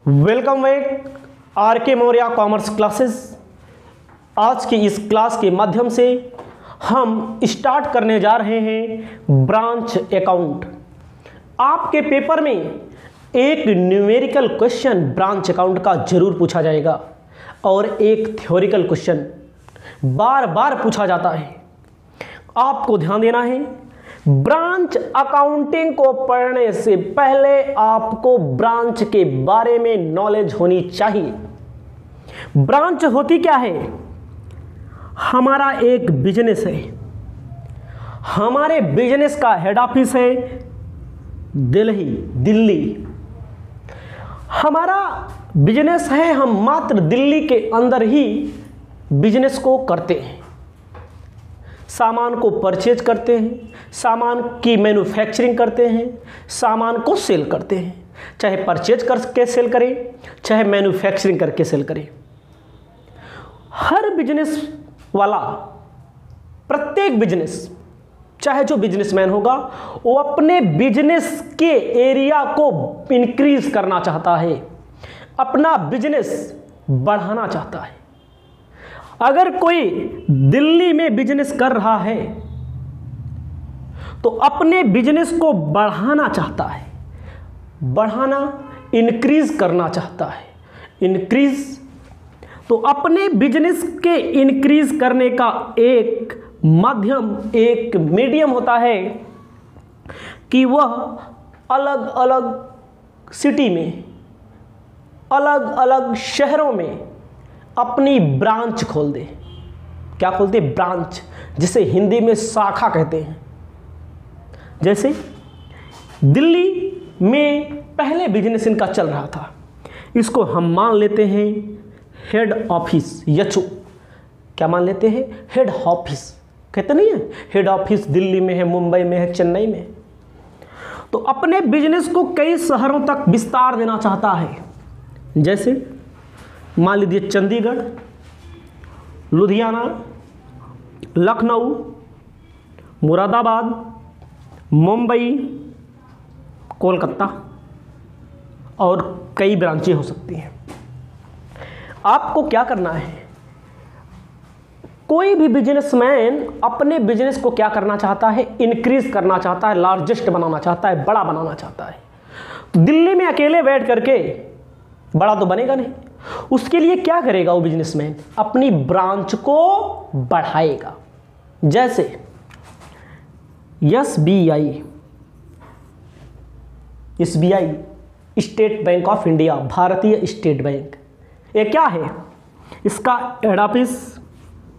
Welcome back are के Maurya commerce classes. आज की इस क्लास के माध्यम से हम स्टार्ट करने जा रहे हैं ब्रांच अकाउंट। आपके पेपर में एक न्यूमेरिकल क्वेश्चन ब्रांच अकाउंट का जरूर पूछा जाएगा और एक थ्योरिकल क्वेश्चन बार बार पूछा जाता है। आपको ध्यान देना है, ब्रांच अकाउंटिंग को पढ़ने से पहले आपको ब्रांच के बारे में नॉलेज होनी चाहिए। ब्रांच होती क्या है? हमारा एक बिजनेस है, हमारे बिजनेस का हेड ऑफिस है दिल्ली। हमारा बिजनेस है, हम मात्र दिल्ली के अंदर ही बिजनेस को करते हैं। सामान को परचेज करते हैं, सामान की मैन्युफैक्चरिंग करते हैं, सामान को सेल करते हैं, चाहे परचेज करके सेल करें चाहे मैन्युफैक्चरिंग करके सेल करें। हर बिजनेस वाला, प्रत्येक बिजनेस, चाहे जो बिजनेसमैन होगा वो अपने बिजनेस के एरिया को इंक्रीज करना चाहता है, अपना बिजनेस बढ़ाना चाहता है। अगर कोई दिल्ली में बिजनेस कर रहा है तो अपने बिजनेस को बढ़ाना चाहता है, बढ़ाना इंक्रीज करना चाहता है। इंक्रीज तो अपने बिजनेस के इंक्रीज करने का एक माध्यम, एक मीडियम होता है कि वह अलग अलग सिटी में, अलग अलग शहरों में अपनी ब्रांच खोल दे। क्या खोलते? ब्रांच, जिसे हिंदी में शाखा कहते हैं। जैसे दिल्ली में पहले बिजनेस इनका चल रहा था, इसको हम मान लेते हैं हेड ऑफिस, यचो। क्या मान लेते हैं? हेड ऑफिस कहते नहीं है, हेड ऑफिस दिल्ली में है, मुंबई में है, चेन्नई में। तो अपने बिजनेस को कई शहरों तक विस्तार देना चाहता है। जैसे मान लीजिए चंडीगढ़, लुधियाना, लखनऊ, मुरादाबाद, मुंबई, कोलकाता और कई ब्रांचें हो सकती हैं। आपको क्या करना है? कोई भी बिजनेसमैन अपने बिजनेस को क्या करना चाहता है? इंक्रीज करना चाहता है, लार्जेस्ट बनाना चाहता है, बड़ा बनाना चाहता है। तो दिल्ली में अकेले बैठ करके बड़ा तो बनेगा नहीं। उसके लिए क्या करेगा वो बिजनेसमैन? अपनी ब्रांच को बढ़ाएगा। जैसे SBI, state bank of India, भारतीय स्टेट बैंक। ये क्या है? इसका हेड ऑफिस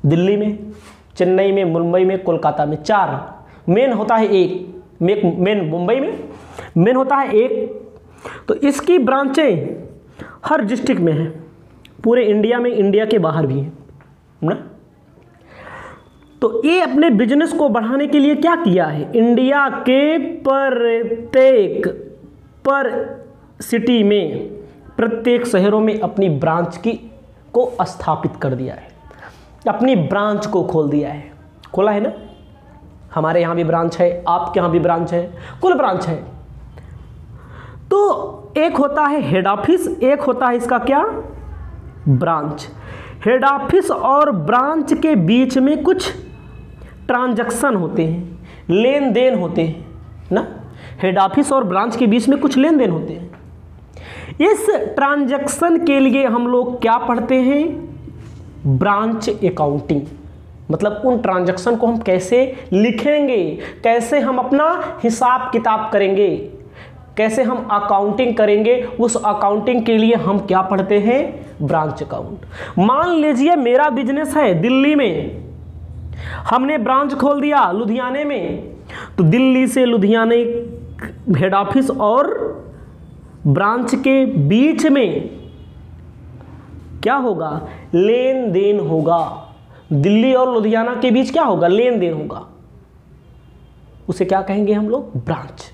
दिल्ली में, चेन्नई में, मुंबई में, कोलकाता में। 4 मेन होता है, एक मेन मुंबई में मेन होता है एक। तो इसकी ब्रांचें हर डिस्ट्रिक्ट में है, पूरे इंडिया में, इंडिया के बाहर भी है ना। तो ये अपने बिजनेस को बढ़ाने के लिए क्या किया है? इंडिया के पर सिटी में, प्रत्येक शहरों में अपनी ब्रांच को स्थापित कर दिया है, अपनी ब्रांच को खोल दिया है। खोला है ना? हमारे यहाँ भी ब्रांच है, आपके यहाँ भी ब्रांच है, कुल ब्रांच है। तो एक होता है हेड ऑफिस, एक होता है इसका क्या? ब्रांच। हेड ऑफिस और ब्रांच के बीच में कुछ ट्रांजैक्शन होते हैं, लेन देन होते हैं ना। हेड ऑफिस और ब्रांच के बीच में कुछ लेन देन होते हैं। इस ट्रांजैक्शन के लिए हम लोग क्या पढ़ते हैं? Branch accounting. मतलब उन ट्रांजैक्शन को हम कैसे लिखेंगे, कैसे हम अपना हिसाब किताब करेंगे, कैसे हम अकाउंटिंग करेंगे, उस अकाउंटिंग के लिए हम क्या पढ़ते हैं? Branch account. मान लीजिए मेरा बिजनेस है दिल्ली में, हमने ब्रांच खोल दिया लुधियाने में। तो दिल्ली से लुधियाने हेड ऑफिस और ब्रांच के बीच में क्या होगा? लेन देन होगा। दिल्ली और लुधियाना के बीच क्या होगा? लेन देन होगा। उसे क्या कहेंगे हम लोग? ब्रांच।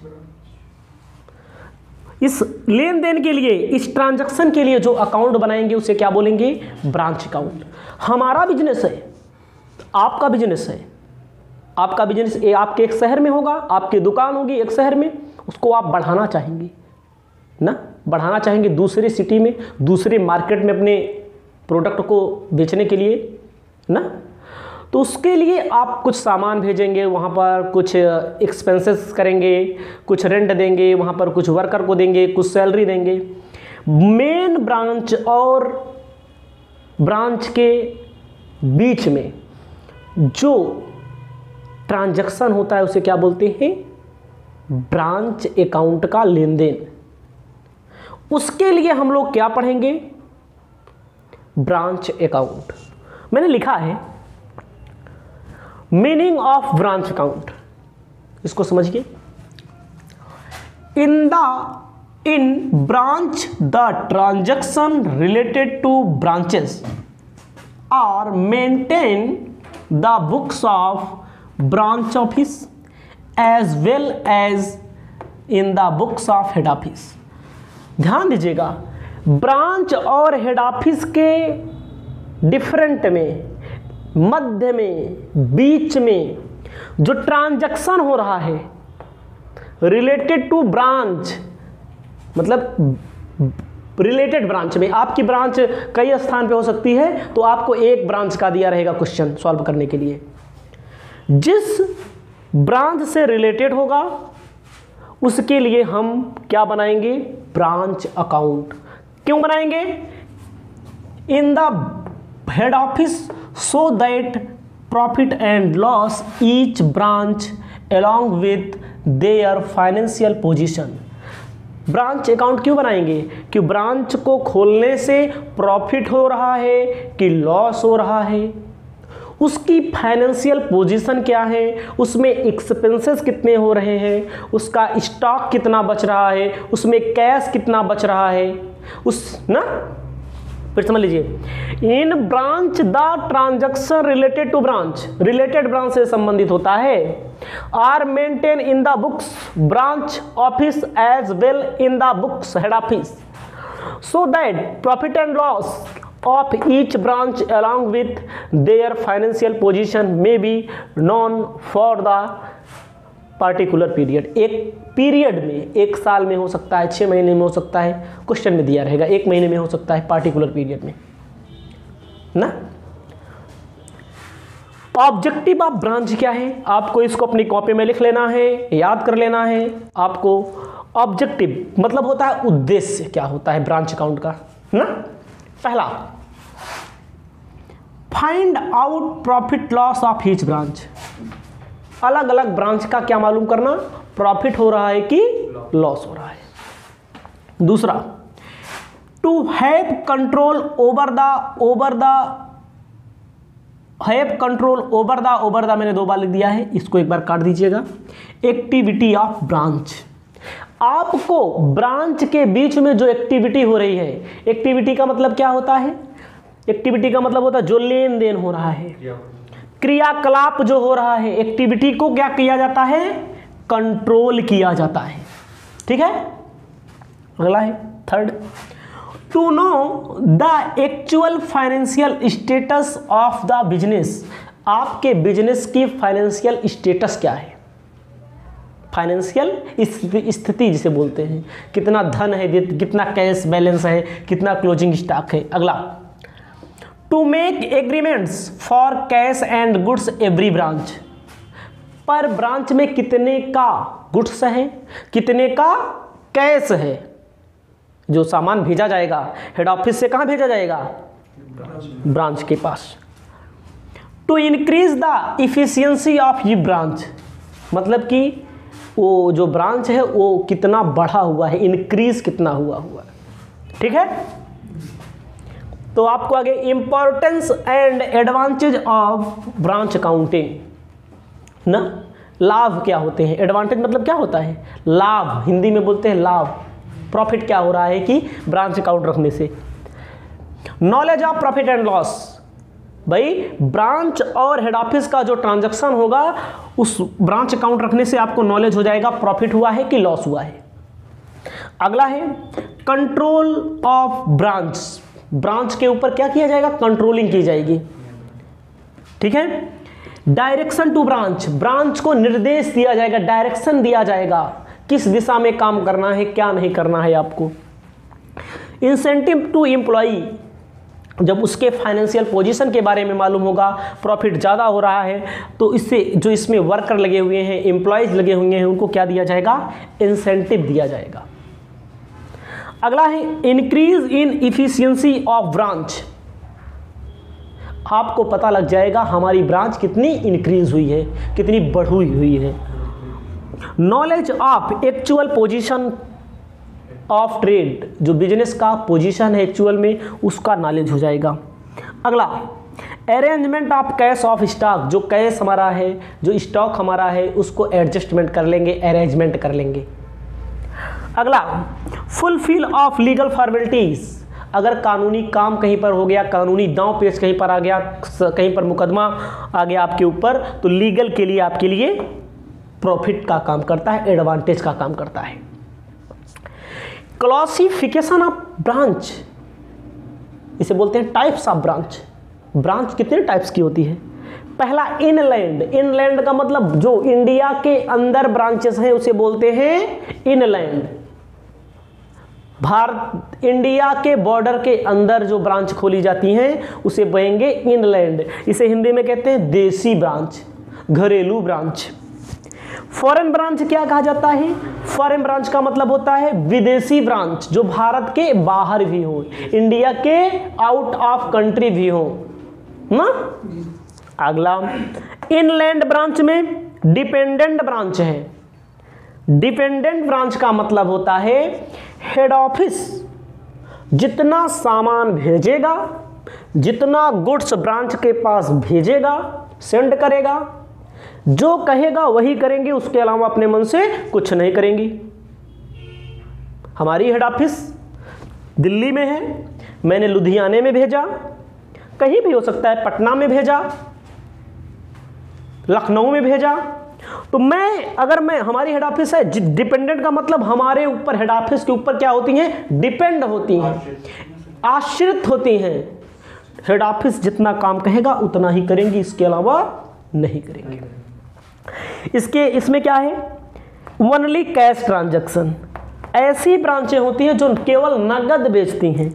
इस लेन देन के लिए, इस ट्रांजैक्शन के लिए जो अकाउंट बनाएंगे उसे क्या बोलेंगे? Branch account. हमारा बिजनेस है, आपका बिजनेस है, आपका बिजनेस आपके एक शहर में होगा, आपकी दुकान होगी एक शहर में, उसको आप बढ़ाना चाहेंगे ना। बढ़ाना चाहेंगे दूसरे सिटी में, दूसरे मार्केट में अपने प्रोडक्ट को बेचने के लिए ना, तो उसके लिए आप कुछ सामान भेजेंगे, वहाँ पर कुछ एक्सपेंसेस करेंगे, कुछ रेंट देंगे, वहाँ पर कुछ वर्कर को देंगे, कुछ सैलरी देंगे। मेन ब्रांच और ब्रांच के बीच में जो ट्रांजैक्शन होता है उसे क्या बोलते हैं? ब्रांच अकाउंट का लेन देन। उसके लिए हम लोग क्या पढ़ेंगे? Branch account. मैंने लिखा है मीनिंग ऑफ ब्रांच अकाउंट, इसको समझिए। In branch the transaction related to branches are maintain the books of branch office as well as in the books of head office. ध्यान दीजिएगा, ब्रांच और हेड ऑफिस के different में, मध्य में, बीच में जो ट्रांजैक्शन हो रहा है रिलेटेड टू ब्रांच, मतलब रिलेटेड ब्रांच में, आपकी ब्रांच कई स्थान पे हो सकती है, तो आपको एक ब्रांच का दिया रहेगा क्वेश्चन सॉल्व करने के लिए। जिस ब्रांच से रिलेटेड होगा उसके लिए हम क्या बनाएंगे? Branch account. क्यों बनाएंगे? In the head office so that profit and loss each branch along with their financial position. Branch account क्यों बनाएंगे? कि ब्रांच को खोलने से प्रॉफिट हो रहा है कि लॉस हो रहा है, उसकी फाइनेंशियल पोजीशन क्या है, उसमें एक्सपेंसेस कितने हो रहे हैं, उसका स्टॉक कितना बच रहा है, उसमें कैश कितना बच रहा है, उस ना, फिर समझ लीजिए। In branch the transaction related to branch, related branch से संबंधित होता है, are maintain in the books branch office as well in the books head office so that profit and loss of each branch along with their financial position may be known for the particular period। एक period में, एक साल में हो सकता है, 6 महीने में हो सकता है, क्वेश्चन में दिया रहेगा 1 महीने में हो सकता है, पार्टिकुलर पीरियड में ना। ऑब्जेक्टिव ऑफ ब्रांच क्या है? आपको इसको अपनी कॉपी में लिख लेना है, याद कर लेना है आपको। ऑब्जेक्टिव मतलब होता है उद्देश्य, क्या होता है ब्रांच अकाउंट का ना। पहला, find out profit loss of each branch. अलग अलग ब्रांच का क्या मालूम करना, प्रॉफिट हो रहा है कि लॉस हो रहा है। दूसरा, to have control over the मैंने 2 बार लिख दिया है, इसको एक बार काट दीजिएगा। एक्टिविटी ऑफ ब्रांच, आपको ब्रांच के बीच में जो एक्टिविटी हो रही है, एक्टिविटी का मतलब क्या होता है? एक्टिविटी का मतलब होता है जो लेन देन हो रहा है, क्रियाकलाप जो हो रहा है, एक्टिविटी को क्या किया जाता है? कंट्रोल किया जाता है। ठीक है, अगला है third, to know the actual financial status of the business. आपके बिजनेस की फाइनेंशियल स्टेटस क्या है? फाइनेंशियल स्थिति जिसे बोलते हैं, कितना धन है, कितना कैश बैलेंस है, कितना क्लोजिंग स्टॉक है। अगला, to make agreements for cash and goods every branch. पर ब्रांच में कितने का गुड्स है, कितने का कैश है, जो सामान भेजा जाएगा हेड ऑफिस से कहाँ भेजा जाएगा? ब्रांच के पास। To increase the efficiency of ये ब्रांच, मतलब कि वो जो ब्रांच है वो कितना बढ़ा हुआ है, इंक्रीज कितना हुआ है। ठीक है, तो आपको आगे importance and advantage of branch accounting ना। लाभ क्या होते हैं? एडवांटेज मतलब क्या होता है? लाभ, हिंदी में बोलते हैं लाभ। प्रॉफिट क्या हो रहा है कि ब्रांच अकाउंट रखने से। Knowledge of profit and loss, भाई ब्रांच और हेड ऑफिस का जो ट्रांजैक्शन होगा उस ब्रांच अकाउंट रखने से आपको नॉलेज हो जाएगा प्रॉफिट हुआ है कि लॉस हुआ है। अगला है कंट्रोल ऑफ ब्रांच, ब्रांच के ऊपर क्या किया जाएगा? कंट्रोलिंग की जाएगी। ठीक है, डायरेक्शन टू ब्रांच, ब्रांच को निर्देश दिया जाएगा, डायरेक्शन दिया जाएगा, किस दिशा में काम करना है, क्या नहीं करना है आपको। इंसेंटिव टू एम्प्लॉई, जब उसके फाइनेंशियल पोजीशन के बारे में मालूम होगा, प्रॉफिट ज़्यादा हो रहा है, तो इससे जो इसमें वर्कर लगे हुए हैं, एम्प्लॉयज़ लगे हुए हैं, उनको क्या दिया जाएगा, इंसेंटिव दिया जाएगा। अगला है increase in efficiency of branch. आपको पता लग जाएगा हमारी ब्रांच कितनी इंक्रीज हुई है, कितनी बढ़ी हुई है। Knowledge of actual position of trade, जो बिजनेस का पोजीशन है एक्चुअल में, उसका नॉलेज हो जाएगा। अगला arrangement of cash of stock, जो कैश हमारा है, जो स्टॉक हमारा है, उसको एडजस्टमेंट कर लेंगे, अरेंजमेंट कर लेंगे। अगला फुलफिल ऑफ लीगल फॉर्मेलिटीज, अगर कानूनी काम कहीं पर हो गया, कानूनी दांव पेच कहीं पर आ गया, कहीं पर मुकदमा आ गया आपके ऊपर, तो लीगल के लिए आपके लिए प्रॉफिट का काम करता है, एडवांटेज का काम करता है। क्लासिफिकेशन ऑफ ब्रांच, इसे बोलते हैं टाइप्स ऑफ ब्रांच। ब्रांच कितने टाइप्स की होती है? पहला इनलैंड, इनलैंड का मतलब जो इंडिया के अंदर ब्रांचेस हैं उसे बोलते हैं इनलैंड। भारत इंडिया के बॉर्डर के अंदर जो ब्रांच खोली जाती हैं उसे बोलेंगे इनलैंड। इसे हिंदी में कहते हैं देसी ब्रांच, घरेलू ब्रांच। फॉरेन ब्रांच क्या कहा जाता है? फॉरेन ब्रांच का मतलब होता है विदेशी ब्रांच, जो भारत के बाहर भी हो, इंडिया के आउट ऑफ कंट्री भी हो ना। अगला इनलैंड ब्रांच में डिपेंडेंट ब्रांच है। डिपेंडेंट ब्रांच का मतलब होता है हेड ऑफिस जितना सामान भेजेगा, जितना गुड्स ब्रांच के पास भेजेगा, सेंड करेगा, जो कहेगा वही करेंगे, उसके अलावा अपने मन से कुछ नहीं करेंगी। हमारी हेड ऑफिस दिल्ली में है, मैंने लुधियाने में भेजा, कहीं भी हो सकता है, पटना में भेजा, लखनऊ में भेजा, तो हमारी हेड ऑफिस है, डिपेंडेंट का मतलब हमारे ऊपर, हेड ऑफिस के ऊपर क्या होती हैं? डिपेंड होती हैं, आश्रित होती हैं। हेड ऑफिस जितना काम कहेगा उतना ही करेंगी, इसके अलावा नहीं करेंगे। इसमें क्या है? ओनली कैश ट्रांजैक्शन, ऐसी ब्रांचें होती हैं जो केवल नगद बेचती हैं,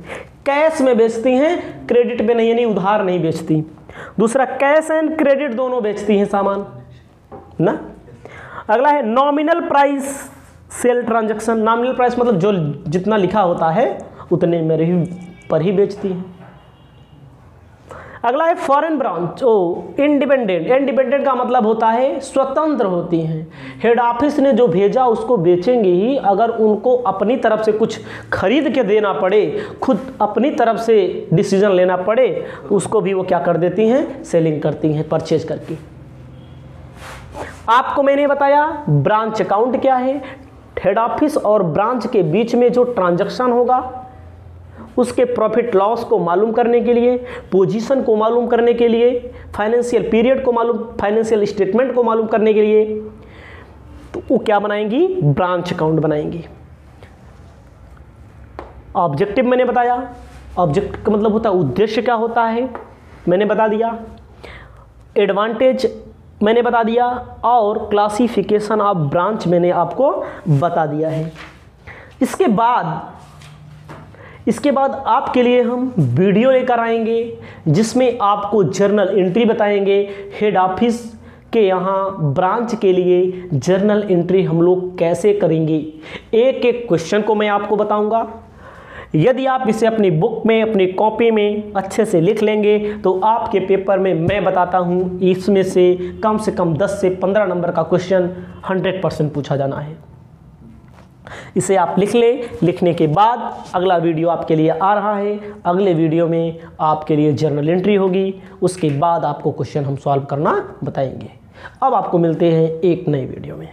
कैश में बेचती हैं, क्रेडिट में नहीं, यानी उधार नहीं बेचती। दूसरा कैश एंड क्रेडिट दोनों बेचती हैं सामान ना। अगला है nominal price sale transaction. Nominal price मतलब जो जितना लिखा होता है उतने में पर ही बेचती हैं। अगला है फॉरेन ब्रांच, इंडिपेंडेंट। इंडिपेंडेंट का मतलब होता है स्वतंत्र होती हैं, हेड ऑफिस ने जो भेजा उसको बेचेंगे ही। अगर उनको अपनी तरफ से कुछ खरीद के देना पड़े, खुद अपनी तरफ से डिसीजन लेना पड़े, तो उसको भी वो क्या कर देती हैं? सेलिंग करती हैं, परचेज करके। आपको मैंने बताया ब्रांच अकाउंट क्या है, हेड ऑफिस और ब्रांच के बीच में जो ट्रांजैक्शन होगा उसके प्रॉफिट लॉस को मालूम करने के लिए, पोजीशन को मालूम करने के लिए, फाइनेंशियल पीरियड को मालूम, फाइनेंशियल स्टेटमेंट को मालूम करने के लिए, तो वो क्या बनाएंगी? ब्रांच अकाउंट बनाएंगी। ऑब्जेक्टिव मैंने बताया, ऑब्जेक्ट का मतलब होता है उद्देश्य क्या होता है, मैंने बता दिया। एडवांटेज मैंने बता दिया, और क्लासिफिकेशन ऑफ ब्रांच मैंने आपको बता दिया है। इसके बाद आपके लिए हम वीडियो लेकर आएंगे जिसमें आपको जर्नल एंट्री बताएंगे। हेड ऑफिस के यहाँ ब्रांच के लिए जर्नल एंट्री हम लोग कैसे करेंगे, एक एक क्वेश्चन को मैं आपको बताऊंगा। यदि आप इसे अपनी बुक में, अपनी कॉपी में अच्छे से लिख लेंगे तो आपके पेपर में मैं बताता हूँ इसमें से कम 10 से 15 नंबर का क्वेश्चन 100% पूछा जाना है। इसे आप लिख लें। लिखने के बाद अगला वीडियो आपके लिए आ रहा है, अगले वीडियो में आपके लिए जर्नल एंट्री होगी, उसके बाद आपको क्वेश्चन हम सॉल्व करना बताएंगे। अब आपको मिलते हैं एक नए वीडियो में।